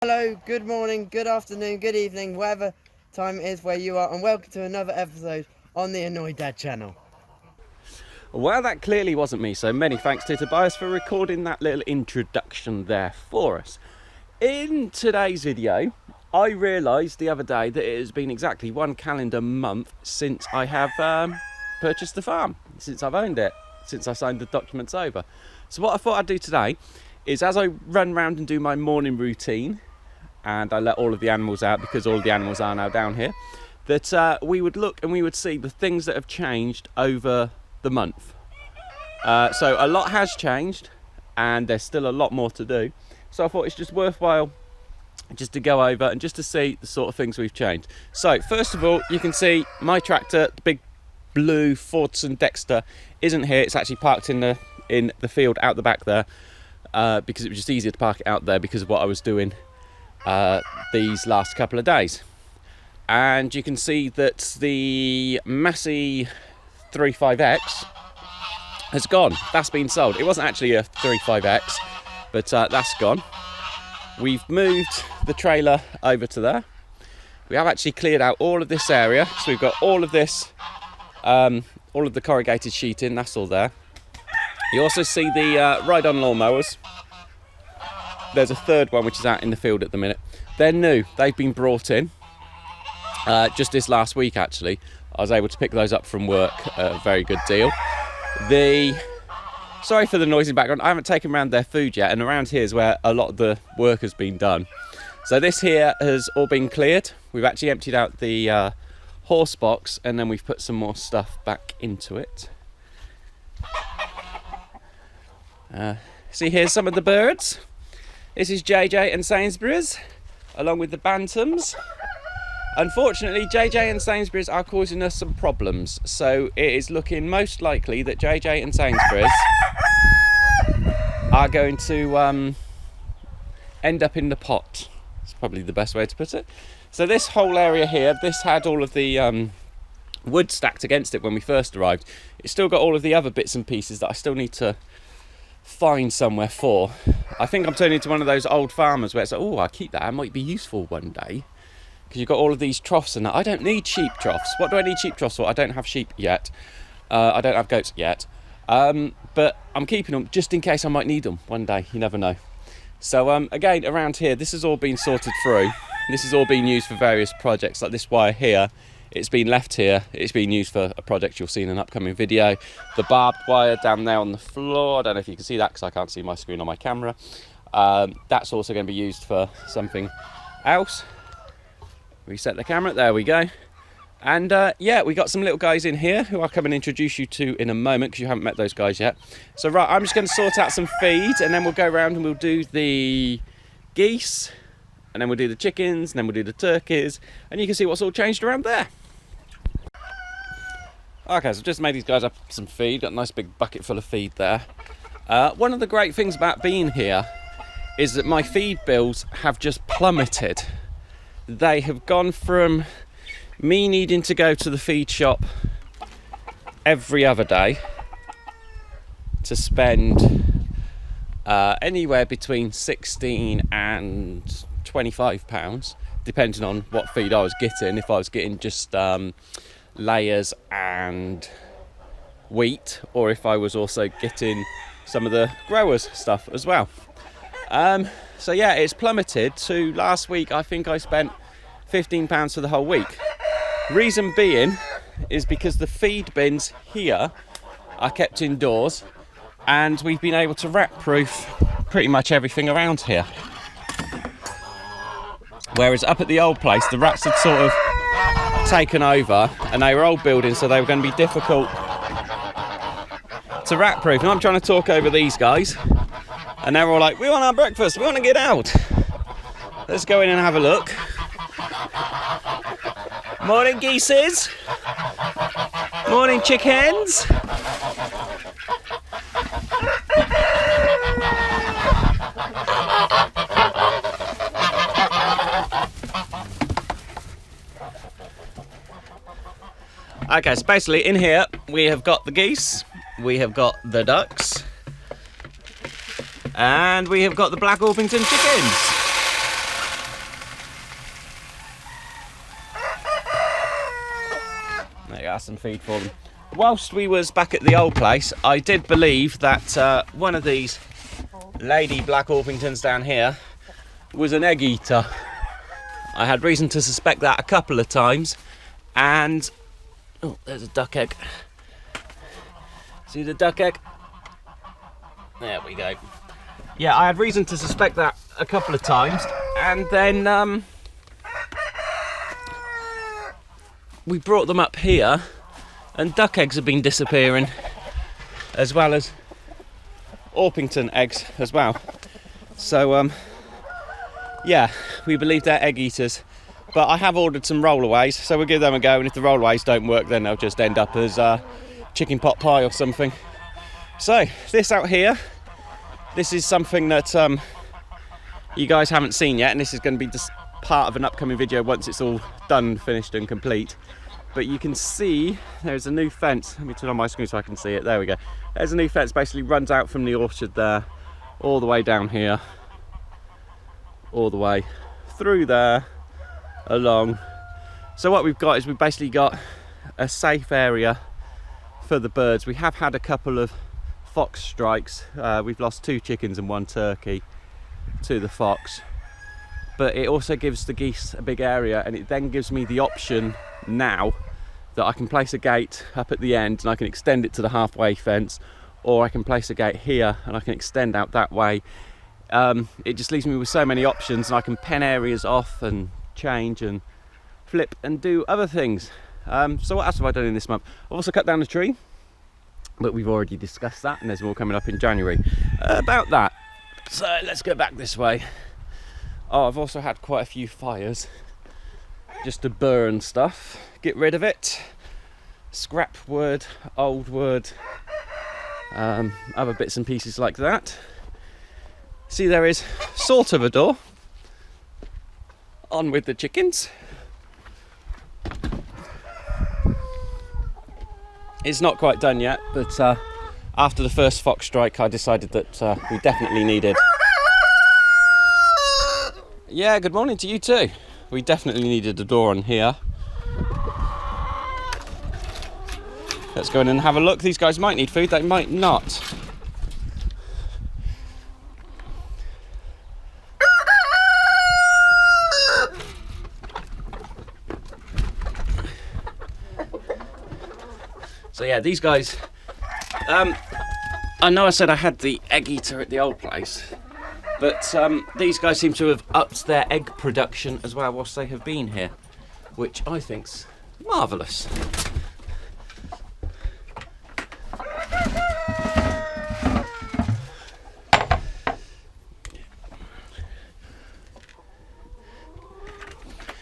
Hello, good morning, good afternoon, good evening, whatever time it is where you are, and welcome to another episode on the Annoyed Dad channel. Well, that clearly wasn't me, so many thanks to Tobias for recording that little introduction there for us. In today's video, I realised the other day that it has been exactly one calendar month since I have purchased the farm, since I've owned it, since I signed the documents over. So what I thought I'd do today is, as I run round and do my morning routine, and I let all of the animals out because all of the animals are now down here, that we would look and we would see the things that have changed over the month. So a lot has changed and there's still a lot more to do. So I thought it's just worthwhile just to go over and just to see the sort of things we've changed. So first of all, you can see my tractor, the big blue Fordson Dexter, isn't here. It's actually parked in the field out the back there because it was just easier to park it out there because of what I was doing these last couple of days. And you can see that the Massey 35X has gone. That's been sold. It wasn't actually a 35X, but that's gone. We've moved the trailer over to there. We have actually cleared out all of this area, so we've got all of this, all of the corrugated sheeting, that's all there. You also see the ride-on lawnmowers. There's a third one which is out in the field at the minute. They're new. They've been brought in just this last week, actually. I was able to pick those up from work at a very good deal. Sorry for the noisy background. I haven't taken around their food yet, and around here is where a lot of the work has been done. So this here has all been cleared. We've actually emptied out the horse box, and then we've put some more stuff back into it. See, here's some of the birds. This is JJ and Sainsbury's, along with the Bantams. Unfortunately, JJ and Sainsbury's are causing us some problems, so it is looking most likely that JJ and Sainsbury's are going to end up in the pot. It's probably the best way to put it. So this whole area here, this had all of the wood stacked against it when we first arrived. It's still got all of the other bits and pieces that I still need to find somewhere for. I think I'm turning into one of those old farmers where it's like, oh, I'll keep that, it might be useful one day. Because you've got all of these troughs and that. I don't need sheep troughs. What do I need sheep troughs for? I don't have sheep yet. I don't have goats yet. But I'm keeping them just in case I might need them one day. You never know. So again, around here, this has all been sorted through. This has all been used for various projects. Like this wire here, it's been left here. It's been used for a project you'll see in an upcoming video. The barbed wire down there on the floor. I don't know if you can see that because I can't see my screen on my camera. That's also going to be used for something else. Reset the camera, there we go. And yeah, we got some little guys in here who I'll come and introduce you to in a moment because you haven't met those guys yet. So right, I'm just going to sort out some feed and then we'll go around and we'll do the geese and then we'll do the chickens and then we'll do the turkeys and you can see what's all changed around there. Okay, so I've just made these guys up some feed, got a nice big bucket full of feed there. One of the great things about being here is that my feed bills have just plummeted. They have gone from me needing to go to the feed shop every other day to spend anywhere between £16 and £25, depending on what feed I was getting. If I was getting just layers and wheat, or if I was also getting some of the growers stuff as well. So yeah, it's plummeted to last week. I think I spent £15 for the whole week. Reason being is because the feed bins here are kept indoors and we've been able to rat proof pretty much everything around here. Whereas up at the old place, the rats had sort of taken over and they were old buildings, so they were going to be difficult to rat proof. And I'm trying to talk over these guys and they're all like, we want our breakfast, we want to get out. Let's go in and have a look. Morning geeses. Morning chickens. Okay, so basically in here we have got the geese, we have got the ducks, and we have got the Black Orpington chickens. get us some feed for them. Whilst we was back at the old place, I did believe that one of these lady Black Orpingtons down here was an egg eater. I had reason to suspect that a couple of times, and oh, there's a duck egg. See the duck egg? There we go. Yeah, I had reason to suspect that a couple of times, and then we brought them up here, and duck eggs have been disappearing, as well as Orpington eggs as well. So yeah, we believe they're egg eaters, but I have ordered some rollaways, so we'll give them a go, and if the rollaways don't work, then they'll just end up as chicken pot pie or something. So this out here, this is something that you guys haven't seen yet, and this is going to be just part of an upcoming video once it's all done, finished and complete. But you can see there's a new fence. Let me turn on my screen so I can see it. There we go. There's a new fence, basically runs out from the orchard there, all the way down here, all the way through there, along. So what we've got is we've basically got a safe area for the birds. We have had a couple of fox strikes. We've lost 2 chickens and 1 turkey to the fox. But it also gives the geese a big area, and it then gives me the option now that I can place a gate up at the end and I can extend it to the halfway fence, or I can place a gate here and I can extend out that way. It just leaves me with so many options, and I can pen areas off and change and flip and do other things. So what else have I done in this month? I've also cut down a tree, but we've already discussed that, and there's more coming up in January about that. So let's go back this way. Oh, I've also had quite a few fires just to burn stuff, get rid of it. Scrap wood, old wood, other bits and pieces like that. See, there is sort of a door. On with the chickens. It's not quite done yet, but after the first fox strike I decided that we definitely needed... Yeah, good morning to you too. We definitely needed a door on here. Let's go in and have a look. These guys might need food, they might not. So yeah, these guys, I know I said I had the egg eater at the old place, but these guys seem to have upped their egg production as well whilst they have been here, which I think's marvellous.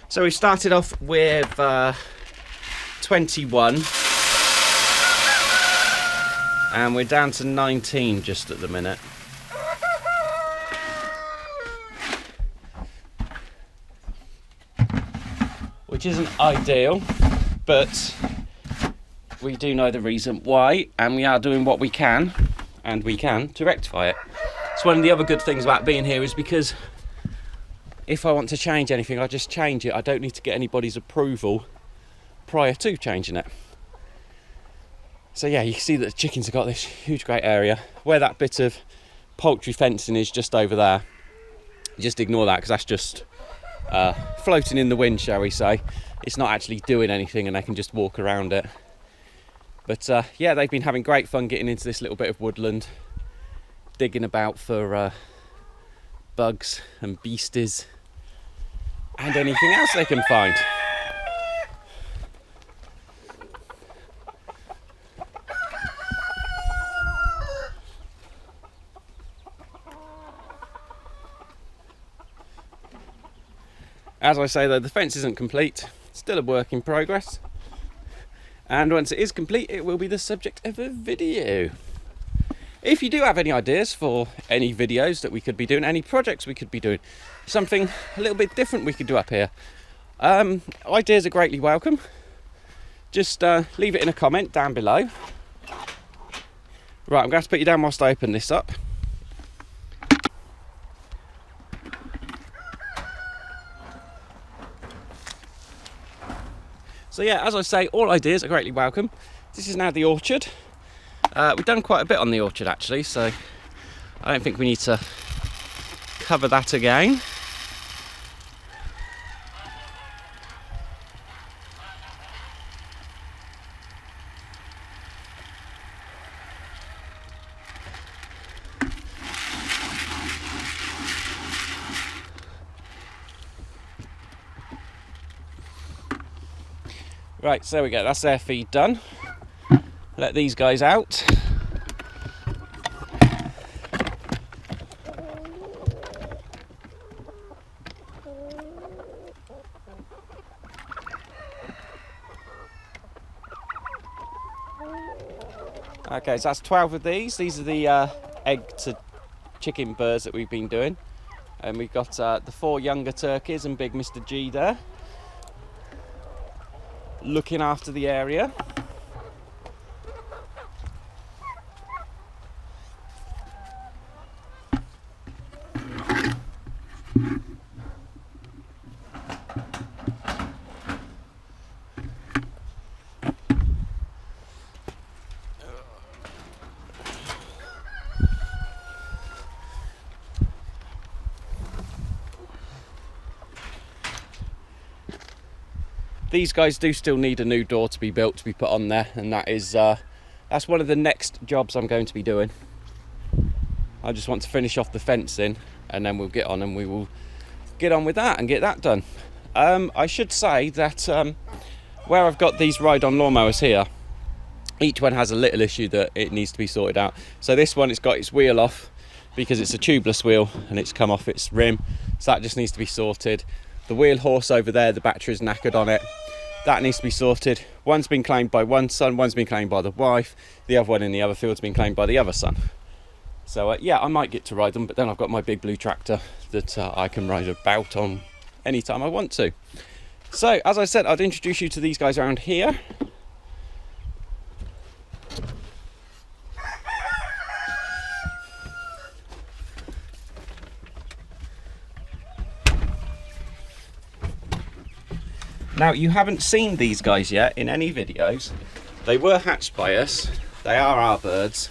So we started off with 21, and we're down to 19 just at the minute. Which isn't ideal, but we do know the reason why, and we are doing what we can, and we can, to rectify it. So one of the other good things about being here is because if I want to change anything, I just change it. I don't need to get anybody's approval prior to changing it. So yeah, you can see that the chickens have got this huge great area. Where that bit of poultry fencing is just over there, just ignore that, because that's just floating in the wind, shall we say. It's not actually doing anything, and they can just walk around it. But yeah, they've been having great fun getting into this little bit of woodland, digging about for bugs and beasties and anything else they can find. As I say though, the fence isn't complete, still a work in progress, and once it is complete it will be the subject of a video. If you do have any ideas for any videos that we could be doing, any projects we could be doing, something a little bit different we could do up here, ideas are greatly welcome. Just leave it in a comment down below. Right, I'm going to have to put you down whilst I open this up. So yeah, as I say, all ideas are greatly welcome. This is now the orchard. We've done quite a bit on the orchard actually, so I don't think we need to cover that again. Right, so there we go, that's their feed done. Let these guys out. Okay, so that's 12 of these. These are the egg to chicken birds that we've been doing. And we've got the 4 younger turkeys and big Mr. G there, looking after the area. These guys do still need a new door to be built, to be put on there, and that's one of the next jobs I'm going to be doing. I just want to finish off the fencing, and then we'll get on and we will get on with that and get that done. I should say that where I've got these ride-on lawnmowers here, each one has a little issue that it needs to be sorted out. So this one, it's got its wheel off because it's a tubeless wheel and it's come off its rim, so that just needs to be sorted. The wheel horse over there, the battery's knackered on it. That needs to be sorted. One's been claimed by one son, one's been claimed by the wife, the other one in the other field's been claimed by the other son. So yeah, I might get to ride them, but then I've got my big blue tractor that I can ride about on anytime I want to. So, as I said, I'd introduce you to these guys around here. Now, you haven't seen these guys yet in any videos. They were hatched by us. They are our birds.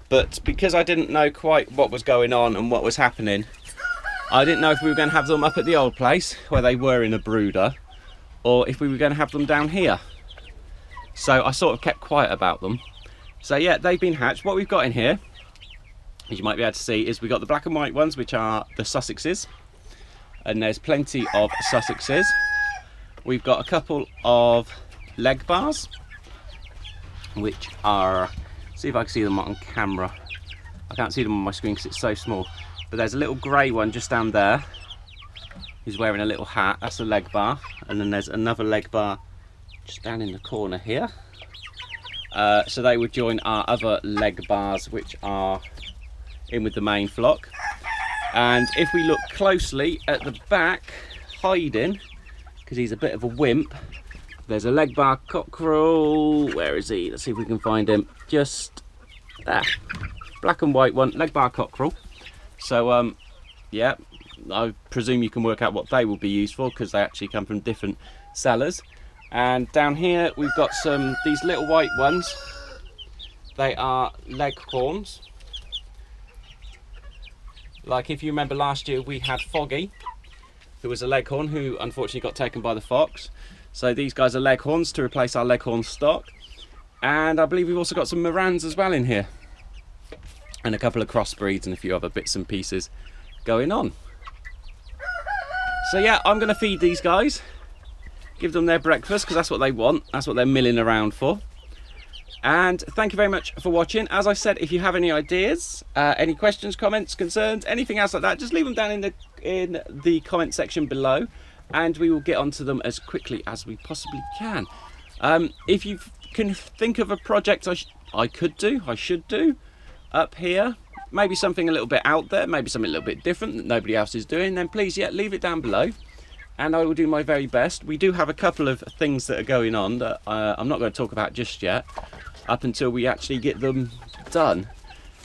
But because I didn't know quite what was going on and what was happening, I didn't know if we were going to have them up at the old place where they were in a brooder, or if we were going to have them down here. So I sort of kept quiet about them. So yeah, they've been hatched. What we've got in here, as you might be able to see, is we've got the black and white ones, which are the Sussexes. And there's plenty of Sussexes. We've got a couple of leg bars, which are, see if I can see them on camera. I can't see them on my screen because it's so small. But there's a little grey one just down there. He's wearing a little hat. That's a leg bar. And then there's another leg bar just down in the corner here. So they would join our other leg bars, which are in with the main flock. And if we look closely at the back, hiding, because he's a bit of a wimp, there's a leg bar cockerel. Where is he? Let's see if we can find him. Just there. Black and white one, leg bar cockerel. So, yeah, I presume you can work out what they will be used for, because they actually come from different sellers. And down here, we've got these little white ones. They are leghorns. Like if you remember last year, we had Foggy, who was a leghorn, who unfortunately got taken by the fox. So these guys are leghorns to replace our leghorn stock. And I believe we've also got some Morans as well in here. And a couple of crossbreeds and a few other bits and pieces going on. So yeah, I'm going to feed these guys. Give them their breakfast, because that's what they want. That's what they're milling around for. And thank you very much for watching. As I said, if you have any ideas, any questions, comments, concerns, anything else like that, just leave them down in the comment section below, and we will get onto them as quickly as we possibly can. If you can think of a project I should do up here, maybe something a little bit out there, maybe something a little bit different that nobody else is doing, then please, yeah, leave it down below, and I will do my very best. We do have a couple of things that are going on that I'm not going to talk about just yet, up until we actually get them done.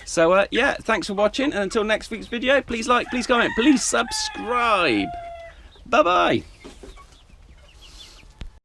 So yeah, thanks for watching, and until next week's video, please like, please comment, please subscribe. Bye bye.